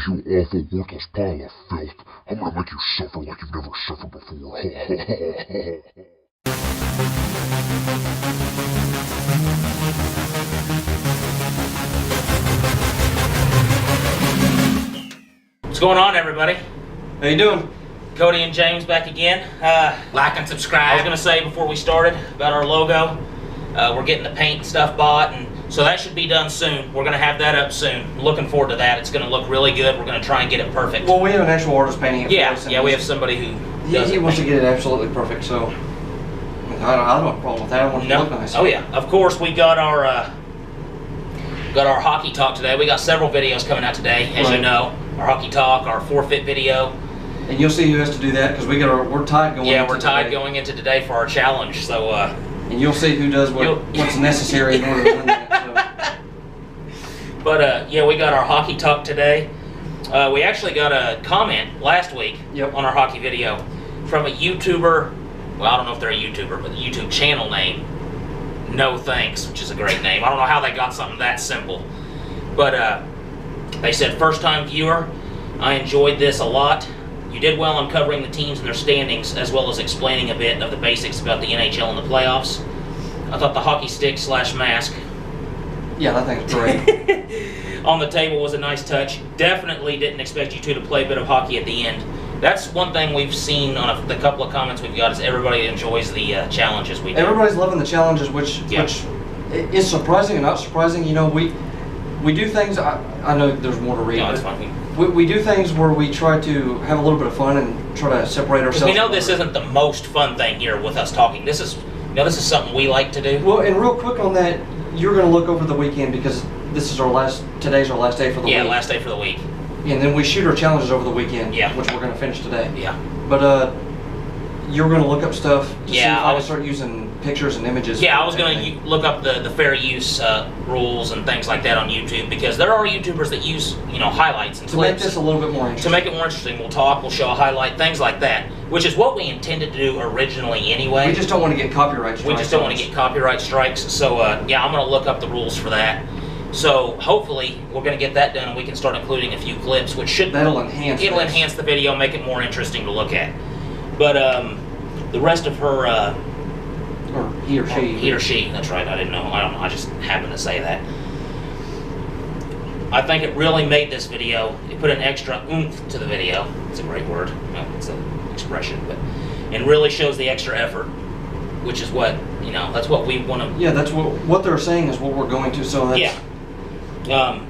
You awful, worthless pile of filth. I'm gonna make you suffer like you've never suffered before. What's going on, everybody? How you doing? Cody and James back again. Like and subscribe. I was gonna say before we started about our logo, we're getting the paint stuff bought, and so that should be done soon. We're gonna have that up soon. Looking forward to that. It's gonna look really good. We're gonna try and get it perfect. Well, we have an actual artist painting it for us. Yeah, we have somebody who he wants to get it absolutely perfect. So I don't have a problem with that. I want it to look nice. Oh yeah, of course we got our hockey talk today. We got several videos coming out today, as you know. Our hockey talk, our forfeit video. And you'll see who has to do that because we're tied going. Yeah, we're tied going into today for our challenge. So. And you'll see who does what's necessary in order to win that. So. But yeah, we got our hockey talk today. We actually got a comment last week on our hockey video from a YouTuber. Well, I don't know if they're a YouTuber, but the YouTube channel name, No Thanks, which is a great name. I don't know how they got something that simple. But they said, first time viewer, I enjoyed this a lot. You did well on covering the teams and their standings, as well as explaining a bit of the basics about the NHL and the playoffs. I thought the hockey stick / mask. Yeah, that thing's great. On the table was a nice touch. Definitely didn't expect you two to play a bit of hockey at the end. That's one thing we've seen on the couple of comments we've got is everybody enjoys the challenges we do. Everybody's loving the challenges, which is surprising and not surprising. You know, we do things. I know there's more to read. No, it's fine. We do things where we try to have a little bit of fun and try to separate ourselves. We know this isn't the most fun thing here with us talking. This is something we like to do. Well, and real quick on that, you're going to look over the weekend because today's our last day for the week. Yeah, last day for the week. And then we shoot our challenges over the weekend. Yeah. Which we're going to finish today. Yeah. But you're going to look up stuff to see if I I was start using pictures and images. Yeah, I was going to look up the fair use rules and things like that on YouTube because there are YouTubers that use highlights and to clips. make this a little bit more interesting. To make it more interesting, we'll talk, we'll show a highlight, things like that, which is what we intended to do originally anyway. We just don't want to get copyright strikes. We just don't want to get copyright strikes. So yeah, I'm going to look up the rules for that. So hopefully we're going to get that done and we can start including a few clips, which should enhance the video, make it more interesting to look at. But the rest of her. Or he or she. He or she, that's right, I don't know, I just happened to say that. I think it really made this video, it put an extra oomph to the video. It's a great word, it's an expression, but it really shows the extra effort, which is what, that's what we want to... Yeah, that's what they're saying is what we're going to, so that's... Yeah.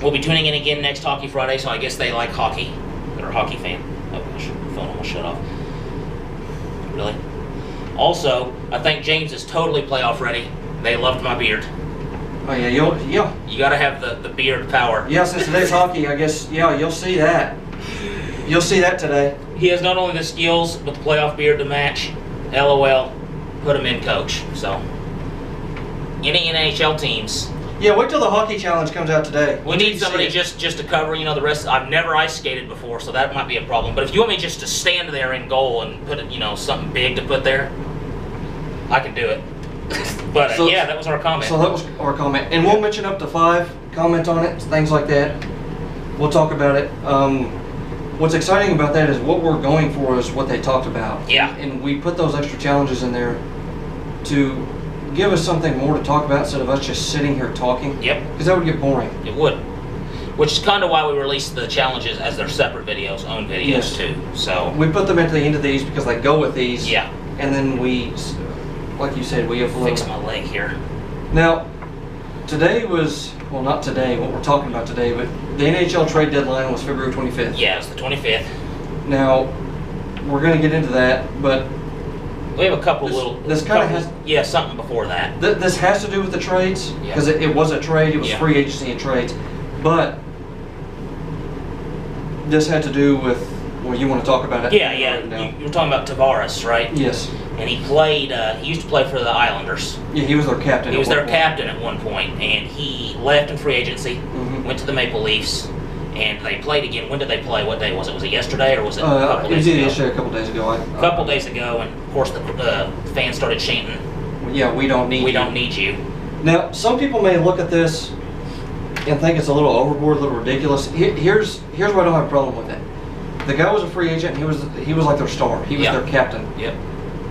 We'll be tuning in again next Hockey Friday, so I guess they like hockey. They're a hockey fan. Oh gosh, the phone almost shut off. Really? Also, I think James is totally playoff ready. They loved my beard. Oh yeah, You gotta have the beard power. Yeah, since today's hockey, I guess, you'll see that. You'll see that today. He has not only the skills, but the playoff beard to match. LOL, put him in, coach. So, any NHL teams. Yeah, wait till the hockey challenge comes out today. We need somebody just to cover, the rest. I've never ice skated before, so that might be a problem. But if you want me just to stand there in goal and put something big to put there, I can do it. But yeah, that was our comment. So that was our comment, and we'll mention up to 5 comments on it, things like that. We'll talk about it. What's exciting about that is what we're going for is what they talked about. Yeah. And we put those extra challenges in there to give us something more to talk about instead of us just sitting here talking. Yep. Because that would get boring. It would. Which is kind of why we released the challenges as their separate videos, own videos too. So we put them at the end of these because they go with these. Yeah. And then we, like you said, we have fix my leg here. Now, today was, well, not today, what we're talking about today, but the NHL trade deadline was February 25th. Yeah, it's the 25th. Now, we're going to get into that, but we have a couple This kind of has... Yeah, something before that. This has to do with the trades, because it was a trade, it was free agency and trades, but this had to do with, well, you want to talk about it? Yeah. You were talking about Tavares, right? Yes. And he played, he used to play for the Islanders. Yeah, he was their captain. He was their captain at one point, and he left in free agency, went to the Maple Leafs, and they played again. When did they play? What day was it? Was it yesterday or was it a couple days ago? It was yesterday, a couple days ago. A couple days ago, and of course the fans started chanting, yeah, we don't need you. We don't need you. Now, some people may look at this and think it's a little overboard, a little ridiculous. Here's why I don't have a problem with it. The guy was a free agent. He was like their star. He was their captain. Yep.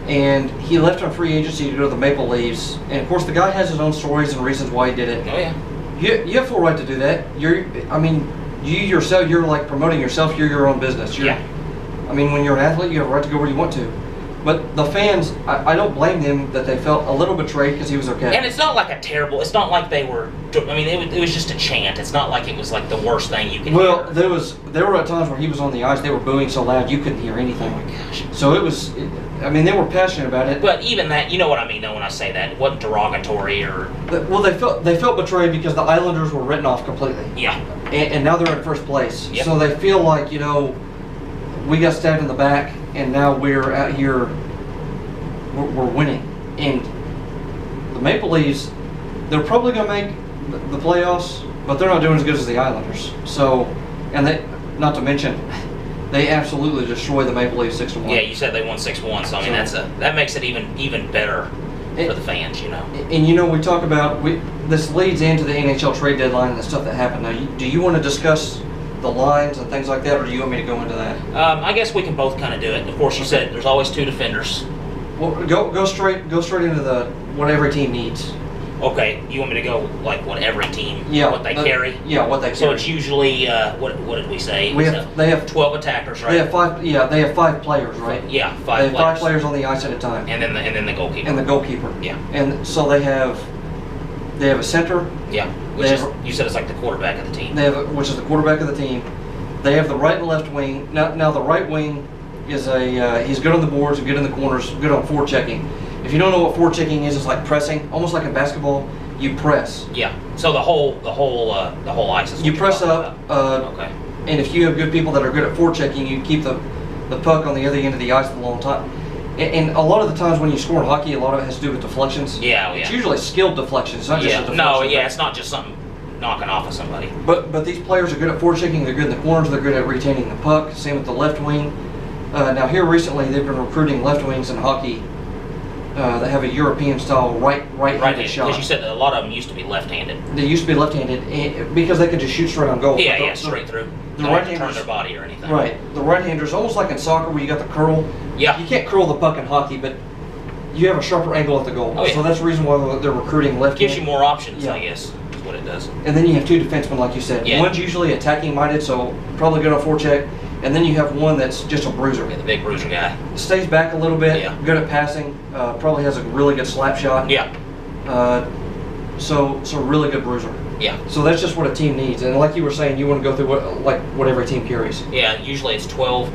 And he left on free agency to go to the Maple Leafs. And of course, the guy has his own stories and reasons why he did it. Oh yeah. You have full right to do that. You yourself, you're like promoting yourself. You're your own business. I mean, when you're an athlete, you have a right to go where you want to. But the fans, I don't blame them that they felt a little betrayed because he was their captain. And it's not like it's not like they were, I mean, it was just a chant. It's not like it was like the worst thing you could hear. Well, there were at times where he was on the ice, they were booing so loud you couldn't hear anything. Oh my gosh. So they were passionate about it. But even that, you know what I mean though when I say that. It wasn't derogatory or... Well, they felt betrayed because the Islanders were written off completely. Yeah. And now they're in first place. Yep. So they feel like, we got stabbed in the back and now we're out here, we're winning. And the Maple Leafs, they're probably going to make the playoffs, but they're not doing as good as the Islanders. So, and not to mention, they absolutely destroyed the Maple Leafs 6-1. Yeah, you said they won 6-1, so I mean that makes it even better for the fans, And we talk about this leads into the NHL trade deadline and the stuff that happened. Now, do you want to discuss the lines and things like that, or do you want me to go into that? I guess we can both kind of do it. Of course, you said there's always two defenders. Well, go straight into what every team needs. Okay, you want me to go like what every team, what they carry? Yeah, what they carry. So it's usually what did we say? They have 12 attackers, right? They have 5. Yeah, they have 5 players, right? Yeah, 5 They have 5 players on the ice at a time. And then the goalkeeper. And the goalkeeper. Yeah. And so they have a center. Yeah. You said it's like the quarterback of the team. Which is the quarterback of the team. They have the right and left wing. Now the right wing is he's good on the boards, good in the corners, good on forechecking. If you don't know what forechecking is, it's like pressing, almost like in basketball. You press. Yeah. So the whole ice is. You press up. Okay. And if you have good people that are good at forechecking, you keep the puck on the other end of the ice for a long time. And a lot of the times when you score in hockey, a lot of it has to do with deflections. Yeah. It's usually skilled deflections. It's not just a deflection. No. Yeah. It's not just something knocking off of somebody. But these players are good at forechecking. They're good in the corners. They're good at retaining the puck. Same with the left wing. Now here recently, they've been recruiting left wings in hockey that have a European-style right-handed shot. Because you said that a lot of them used to be left-handed. They used to be left-handed because they could just shoot straight on goal. Yeah, straight through. The right right-handers turn their body or anything. Right. The right-handers, almost like in soccer where you got the curl. Yeah. You can't curl the puck in hockey, but you have a sharper angle at the goal. Oh, yeah. So that's the reason why they're recruiting left-handed. Gives you more options, I guess, is what it does. And then you have 2 defensemen, like you said. Yeah. One's usually attacking-minded, so probably good on forecheck. And then you have one that's just a bruiser. Yeah, the big bruiser guy. Stays back a little bit, Yeah. good at passing, probably has a really good slap shot. Yeah. So really good bruiser. Yeah. So that's just what a team needs. And like you were saying, you want to go through what every team carries. Yeah, usually it's 12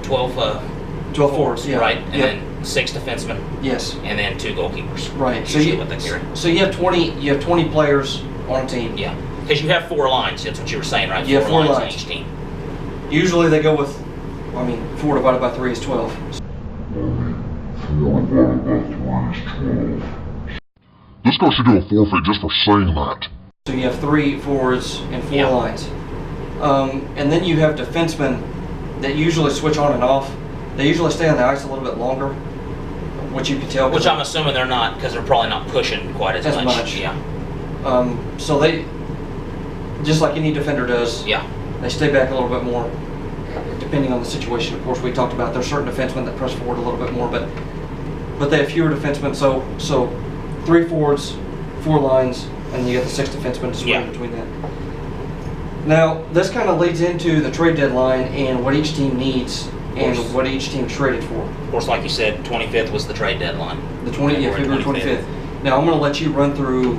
forwards, yeah. Right, and then 6 defensemen. Yes. And then 2 goalkeepers. Right. So what they carry. So you have 20 players on a team. Yeah. Because you have 4 lines, that's what you were saying, right? You have 4 lines on each team. Usually they go with 4 divided by 3 is 12. 4 divided by 3 is 12. This guy should do a forfeit just for saying that. So you have 3 forwards and 4 lines. And then you have defensemen that usually switch on and off. They usually stay on the ice a little bit longer, which you can tell. Which I'm assuming they're not, because they're probably not pushing quite as much. Yeah. So they, just like any defender does, they stay back a little bit more, depending on the situation. Of course, we talked about there's certain defensemen that press forward a little bit more, but they have fewer defensemen. So 3 forwards, 4 lines, and you got the 6 defensemen to swing between that. Now, this kind of leads into the trade deadline and what each team needs and what each team traded for. Of course, like you said, 25th was the trade deadline. February 25th. Now, I'm going to let you run through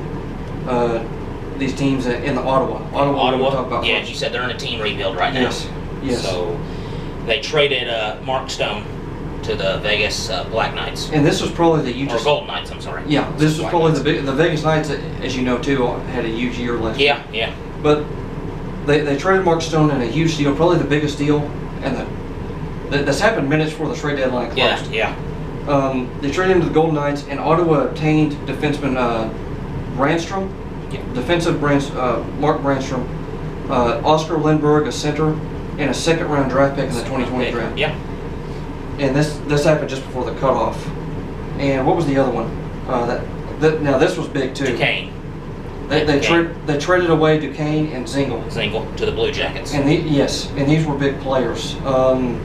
these teams in the Ottawa. Ottawa. Talk about first. You said they're in a team rebuild right now. Yes. So they traded Mark Stone to the Vegas Black Knights. And this was probably or Golden Knights, I'm sorry. Yeah, this was probably the Vegas Knights, as you know too, had a huge year last year. Yeah. But they traded Mark Stone in a huge deal, probably the biggest deal, and this happened minutes before the trade deadline closed. Yeah. They traded him to the Golden Knights, and Ottawa obtained defenseman Brandstrom, defensive Mark Brandstrom, Oscar Lindbergh, a center, and a second-round draft pick in the 2020 draft. Yeah. And this happened just before the cutoff. And what was the other one? Now this was big too. Duchene. They traded away Duchene and Dzingel. Dzingel to the Blue Jackets. And these were big players. And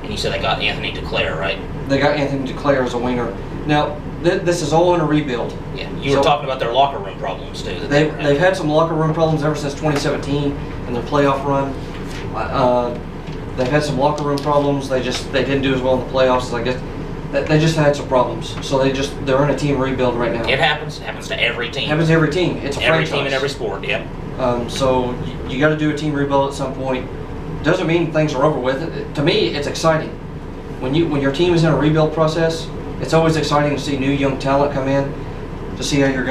you said they got Anthony Duclair, right? They got Anthony Duclair as a winger. Now, this is all in a rebuild. Yeah, you were talking about their locker room problems too. They've had some locker room problems ever since 2017 in their playoff run. They've had some locker room problems. They didn't do as well in the playoffs. I guess they just had some problems. So they're in a team rebuild right now. It happens. It happens to every team. It happens to every team. It's a every franchise. team in every sport. Yep. So you got to do a team rebuild at some point. Doesn't mean things are over with. To me, it's exciting. When your team is in a rebuild process, it's always exciting to see new young talent come in to see how your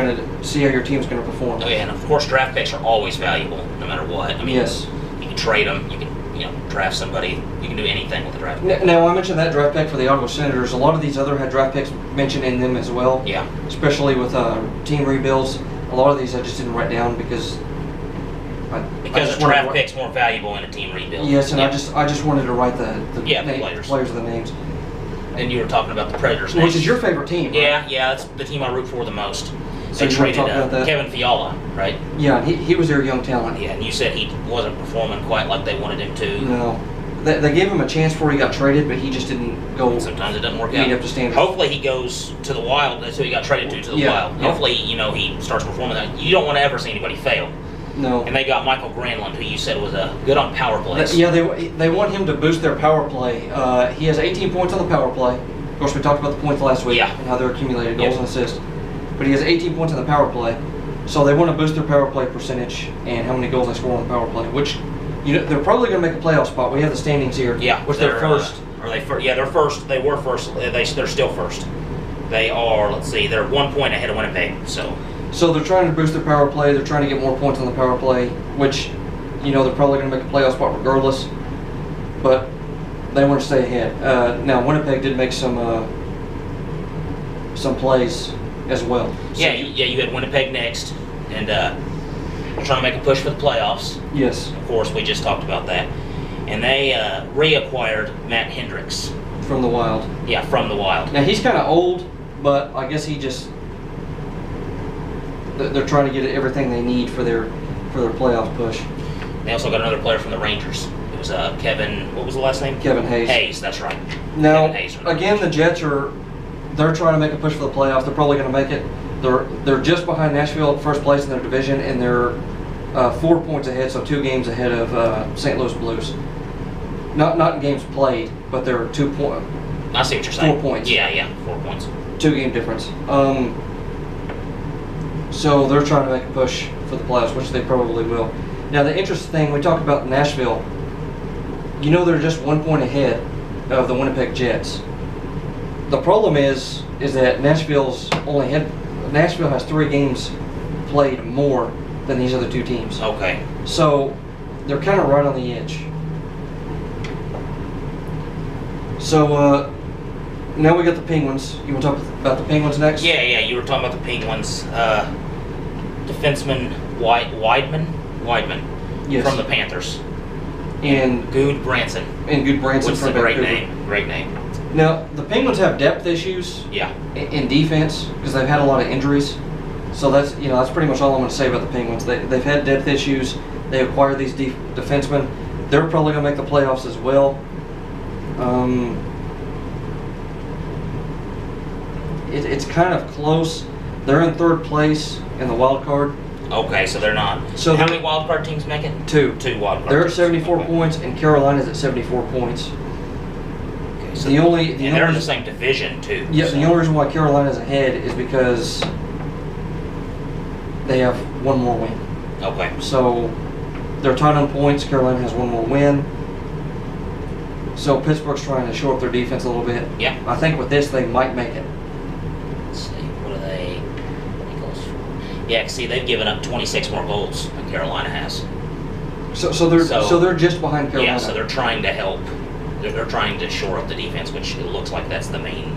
team's going to perform. Oh yeah, and of course draft picks are always valuable, no matter what. I mean, yes. You can trade them. You can draft somebody. You can do anything with a draft pick. Now I mentioned that draft pick for the Ottawa Senators. A lot of these other had draft picks mentioned in them as well. Yeah. Especially with team rebuilds. A lot of these I just didn't write down because a draft pick's more valuable in a team rebuild. Yes, and I just wanted to write the players of the names. And you were talking about the Predators, which is your favorite team, right? Yeah, that's the team I root for the most. So they traded Kevin Fiala, right? Yeah, he was their young talent. Yeah, and you said he wasn't performing quite like they wanted him to. No, they gave him a chance before he got traded, but he just didn't go. Sometimes it doesn't work out. Up to standards. Hopefully he goes to the Wild. That's who he got traded to the Wild. Yeah. Hopefully he starts performing. You don't want to ever see anybody fail. No. And they got Michael Granlund, who you said was good on power plays. Yeah, they want him to boost their power play. He has 18 points on the power play. Of course, we talked about the points last week and how they're accumulated goals and assists. But he has 18 points on the power play, so they want to boost their power play percentage and how many goals they score on the power play. Which, they're probably going to make a playoff spot. We have the standings here. Yeah, which they're first. Are they first? Yeah, they're first. They were first. They're still first. They are. Let's see. They're 1 point ahead of Winnipeg. So they're trying to boost their power play. They're trying to get more points on the power play, which, they're probably going to make a playoff spot regardless. But they want to stay ahead. Now Winnipeg did make some plays as well. So you had Winnipeg next, and they're trying to make a push for the playoffs. Yes. Of course, we just talked about that. And they reacquired Matt Hendricks. From the Wild. Yeah, from the Wild. Now he's kind of old, but I guess they're trying to get everything they need for their playoff push. They also got another player from the Rangers. It was Kevin. What was the last name? Kevin Hayes. Hayes, that's right. Now, again, the Jets they're trying to make a push for the playoffs. They're probably going to make it. They're just behind Nashville at first place in their division, and they're 4 points ahead, so 2 games ahead of St. Louis Blues. Not in games played, but they're 2 points. I see what you're saying. 4 points. Yeah, 4 points. 2 game difference. So they're trying to make a push for the playoffs, which they probably will. Now the interesting thing, we talked about Nashville. They're just 1 point ahead of the Winnipeg Jets. The problem is that Nashville has 3 games played more than these other 2 teams. Okay. So they're kind of right on the edge. So now we got the Penguins. You want to talk about the Penguins next? Yeah. You were talking about the Penguins. Defenseman Weidman. Yes. From the Panthers. And Good Branson. Which from Great name. Great name. Now the Penguins have depth issues. Yeah. In defense because they've had a lot of injuries. So that's pretty much all I'm going to say about the Penguins. They've had depth issues. They acquired these defensemen. They're probably going to make the playoffs as well. It's kind of close. They're in 3rd place in the wild card. Okay, so they're not. So how many wild card teams make it? 2. 2 wild card. They're at 74 points, and Carolina's at 74 points. Okay, so they're in the same division too. Yeah, the only reason why Carolina's ahead is because they have 1 more win. Okay. So they're tied on points. Carolina has 1 more win. So Pittsburgh's trying to shore up their defense a little bit. Yeah. I think with this they might make it. Let's see. What are they? Yeah, see, they've given up 26 more goals than Carolina has. So they're just behind Carolina. Yeah, so they're trying to help. They're trying to shore up the defense, which it looks like that's the main.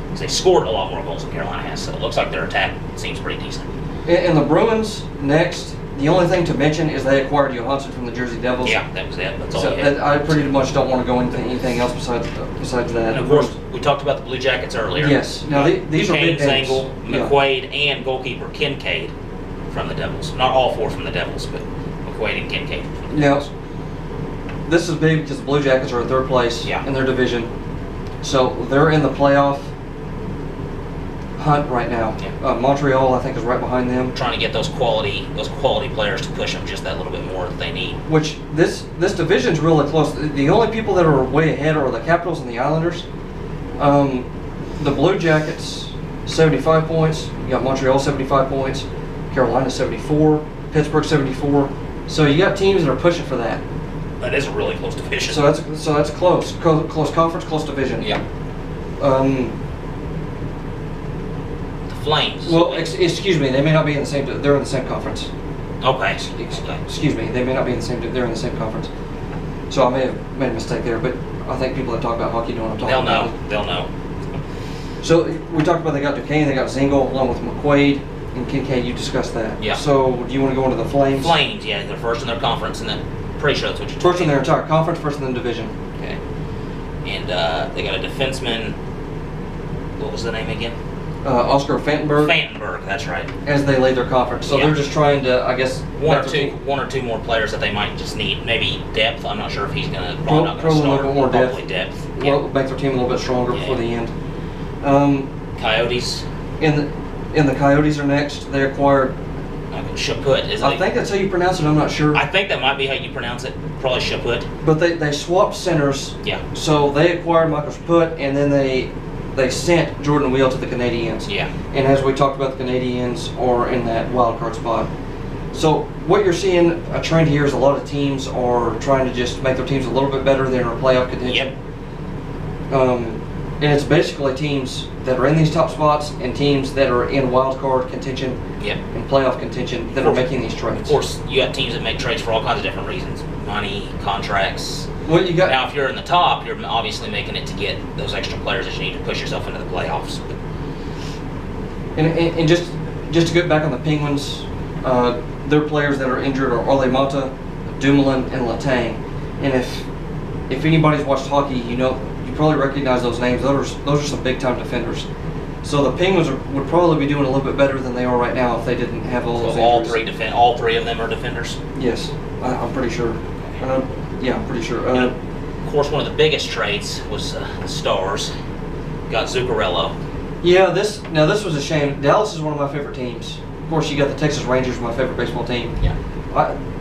Because they scored a lot more goals than Carolina has, so it looks like their attack seems pretty decent. And the Bruins next. The only thing to mention is they acquired Johansson from the Jersey Devils. Yeah, that was it. That's all. I pretty much don't want to go into anything else besides that. And of course, we talked about the Blue Jackets earlier. Yes. Now these are big names. Dzingel, McQuaid, and goalkeeper Kincaid from the Devils. Not all 4 from the Devils, but McQuaid and Kincaid from the Devils. This is big because the Blue Jackets are in 3rd place in their division. So they're in the playoff hunt right now. Montreal, I think, is right behind them. Trying to get those quality players to push them just that little bit more that they need. Which this division's really close. The only people that are way ahead are the Capitals and the Islanders. The Blue Jackets, 75 points. You got Montreal, 75 points. Carolina, 74. Pittsburgh, 74. So you got teams that are pushing for that. That is a really close division. So that's close. Close conference, close division. Yeah. The Flames. Well, excuse me. They may not be in the same. They're in the same conference. Okay. Excuse me. They may not be in the same. They're in the same conference. So I may have made a mistake there, but I think people that talk about hockey know what I'm talking about. They'll know. So we talked about they got Duchene, they got Dzingel, along with McQuaid and Kincaid. You discussed that. Yeah. So do you want to go into the Flames? Flames, yeah, they're first in their conference, and then pretty sure that's what you're First in their entire conference, first in the division. Okay. And they got a defenseman. What was the name again? Oscar Fantenberg. Fantenberg, that's right. As they lead their conference, so they're just trying to, I guess, one or two more players that they might just need, maybe depth. I'm not sure if he's gonna probably not gonna start. Probably a little bit more probably depth. Yeah. Well, make their team a little bit stronger before the end. Coyotes. And the Coyotes are next. They acquired. Chaput, is it? I think that's how you pronounce it. I'm not sure. I think that might be how you pronounce it. Probably Chaput. But they swapped centers. Yeah. So they acquired Michael Chaput, and then they sent Jordan Wheel to the Canadiens. Yeah. And as we talked about, the Canadiens are in that wild card spot. So what you're seeing, a trend here is a lot of teams are trying to just make their teams a little bit better than our playoff contention. Yep. And it's basically teams that are in these top spots and teams that are in wild card contention and playoff contention that are making these trades. Of course, you got teams that make trades for all kinds of different reasons. Money, contracts. Well, you got now, if you're in the top, you're obviously making it to get those extra players that you need to push yourself into the playoffs. And just to get back on the Penguins, their players that are injured are Ole Mata, Dumoulin, and Letang. And if anybody's watched hockey, you probably recognize those names. Those are some big time defenders. So the Penguins would probably be doing a little bit better than they are right now if they didn't have all those injuries. All three of them are defenders? Yes, I'm pretty sure. Yeah, I'm pretty sure. Of course, one of the biggest trades was the Stars. Got Zuccarello. Yeah, this was a shame. Dallas is one of my favorite teams. Of course, you got the Texas Rangers, my favorite baseball team. Yeah.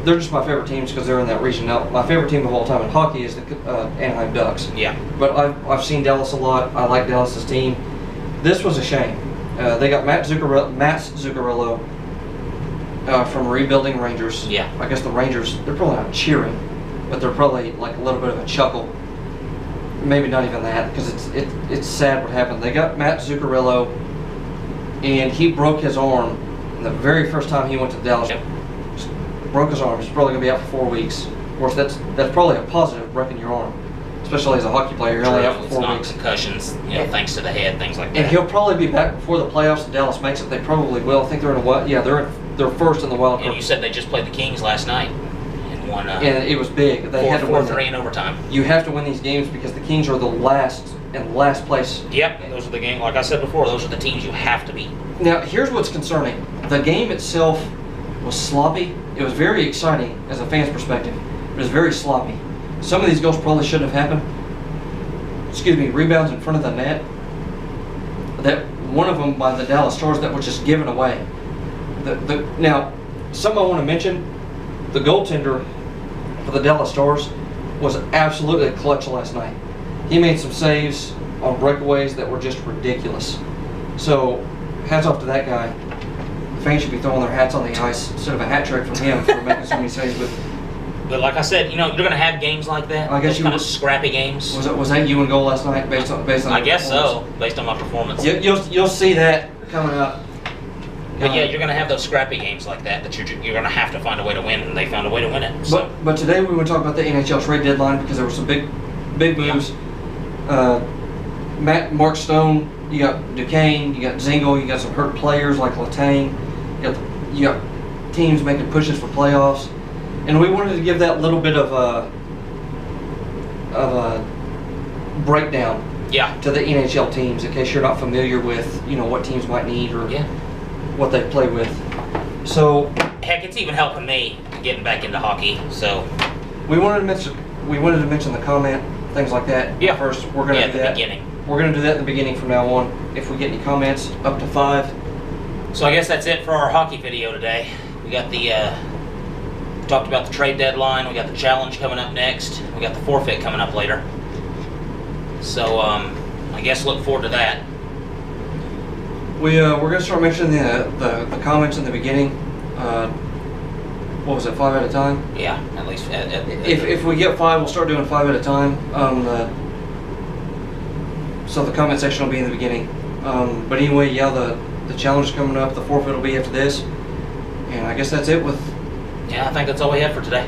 They're just my favorite teams because they're in that region. Now, my favorite team of all time in hockey is the Anaheim Ducks. Yeah. But I've seen Dallas a lot. I like Dallas's team. This was a shame. They got Matt Zuccarello from Rebuilding Rangers. Yeah. I guess the Rangers, they're probably not cheering, but they're probably like a little bit of a chuckle. Maybe not even that, because it's sad what happened. They got Matt Zuccarello, and he broke his arm the very first time he went to Dallas. Yep. Broke his arm. He's probably going to be out for 4 weeks. Of course, that's probably a positive, breaking your arm, especially as a hockey player. You're only out for 4 weeks. Concussions, thanks to the head, things like that. And he'll probably be back before the playoffs. If Dallas makes it, they probably will. I think they're in a wild. Yeah, they're first in the wild card. And you said they just played the Kings last night and won. And it was big. They had to win 4-3 in overtime. You have to win these games because the Kings are the last place. Yep, those are the games. Like I said before, those are the teams you have to beat. Now, here's what's concerning. The game itself was sloppy. It was very exciting as a fan's perspective, but it was very sloppy. Some of these goals probably shouldn't have happened. Rebounds in front of the net. That one of them by the Dallas Stars that was just given away. Now, something I want to mention, the goaltender for the Dallas Stars was absolutely clutch last night. He made some saves on breakaways that were just ridiculous. So, hats off to that guy. Fans should be throwing their hats on the ice instead of a hat trick from him for making so many saves. But like I said, you're going to have games like that. I guess those kind of scrappy games. Was that you and goal last night based on? I guess so, based on my performance. You'll see that coming up. But yeah, you're going to have those scrappy games like that you're going to have to find a way to win, and they found a way to win it. So. But today we want to talk about the NHL trade deadline because there were some big moves. Yeah. Mark Stone, you got Duchene, you got Dzingel, you got some hurt players like Letang. You got teams making pushes for playoffs, and we wanted to give that little bit of a breakdown to the NHL teams in case you're not familiar with what teams might need or what they play with. So heck, it's even helping me getting back into hockey. So we wanted to mention the comment, things like that. Yeah. First, we're gonna do that. Beginning. We're gonna do that in the beginning from now on. If we get any comments, up to 5. So I guess that's it for our hockey video today. We got the talked about the trade deadline. We got the challenge coming up next. We got the forfeit coming up later. So I guess look forward to that. We're gonna start mentioning the comments in the beginning. What was it, 5 at a time? Yeah, at least. If we get 5, we'll start doing 5 at a time. So the comment section will be in the beginning. But anyway, yeah, the challenge is coming up. The forfeit will be after this. And I guess that's it with. Yeah, I think that's all we have for today.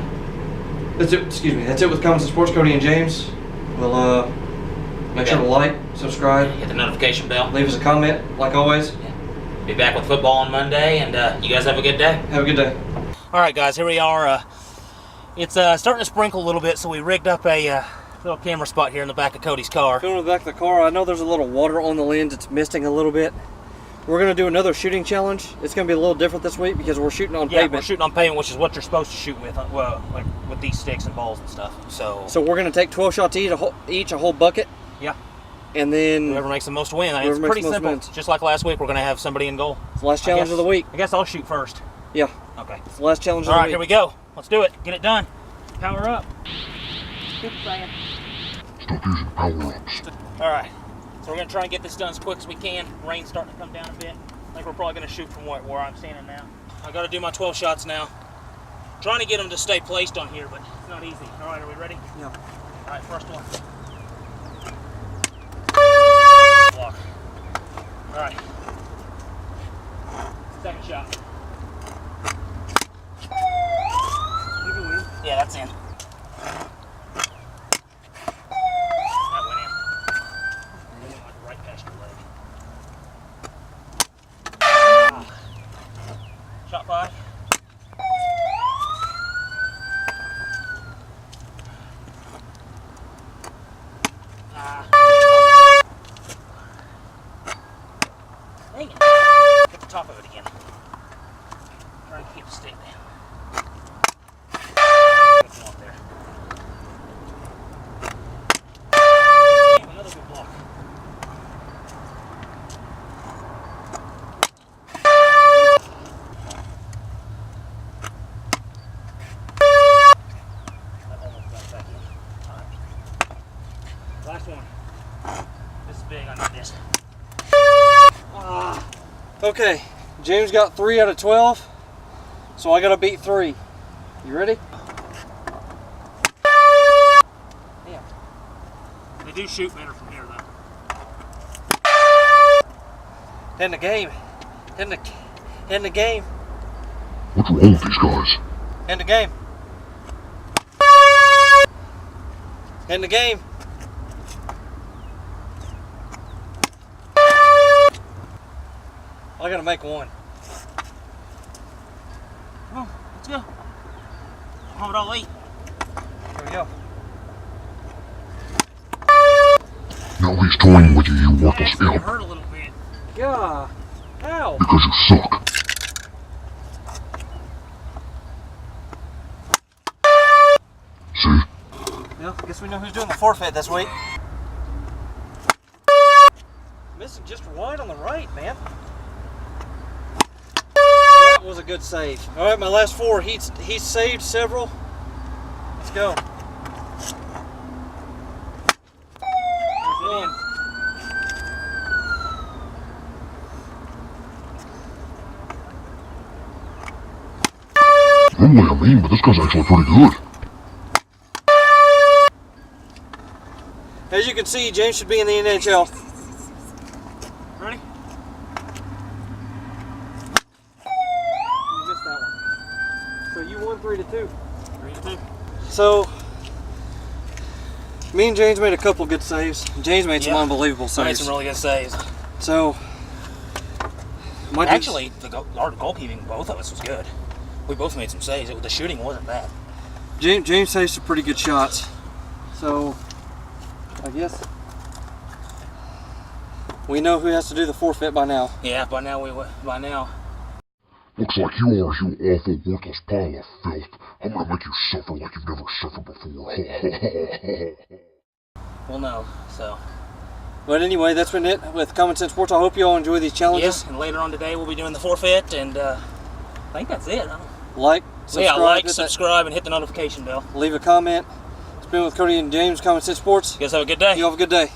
That's it. Excuse me. That's it with Comments and Sports. Cody and James. We'll make sure to like, subscribe, hit the notification bell, leave us a comment, like always. Yeah. Be back with football on Monday, and you guys have a good day. Have a good day. All right, guys, here we are. It's starting to sprinkle a little bit, so we rigged up a little camera spot here in the back of Cody's car. Filming in the back of the car. I know there's a little water on the lens. It's misting a little bit. We're going to do another shooting challenge. It's going to be a little different this week because we're shooting on pavement. We're shooting on pavement, which is what you're supposed to shoot with, well, like with these sticks and balls and stuff. So we're going to take 12 shots each, a whole bucket. Yeah. And then whoever makes the most win. It's pretty simple. Wins. Just like last week, we're going to have somebody in goal. It's the last challenge of the week. I guess I'll shoot first. Yeah. Okay. It's the last challenge of the week. All right, here we go. Let's do it. Get it done. Power up. Good plan. Stop using power-ups. All right. So we're going to try and get this done as quick as we can. Rain's starting to come down a bit. I think we're probably going to shoot from where I'm standing now. I got to do my 12 shots now. Trying to get them to stay placed on here, but it's not easy. All right, are we ready? Yeah. All right, first one. Block. All right. Second shot. Yeah, that's in. That went in. Like right past your leg. Shot 5. Dang it. Hit the top of it again. Try and keep the stick down. Another good block. That almost got back in. All right. Last one. This is big. I need this. Okay, James got 3 out of 12, so I gotta beat 3. You ready? Yeah. They do shoot better from here, though. In the game. In the game. What's wrong with these guys? In the game. In the game. I gotta make one. Come on, let's go. How would I eat? Here we go. Now he's toying with you, you worthless Actually, it imp. hurt a little bit. Yeah. Ow. Because you suck. See? Well, I guess we know who's doing the forfeit this week. Missing just wide on the right, man. That was a good save. All right, my last 4. He's saved several. Let's go. There's one. Normally I mean, but this guy's actually pretty good. As you can see, James should be in the NHL. Ready? You missed that one. So you won 3-2. 3-2. So, me and James made a couple good saves. James made some unbelievable saves. I made some really good saves. So, actually, our goalkeeping, both of us, was good. We both made some saves. The shooting wasn't bad. James saved some pretty good shots. So, I guess we know who has to do the forfeit by now. Yeah, by now. Looks like you are, you awful, worthless pile of filth. I'm gonna make you suffer like you've never suffered before. Well, no, so. But anyway, that's been it with Common Sense Sports. I hope you all enjoy these challenges. Yeah, and later on today we'll be doing the forfeit, and I think that's it. Like, subscribe, subscribe, and hit the notification bell. Leave a comment. It's been with Cody and James, Common Sense Sports. You guys have a good day. You have a good day.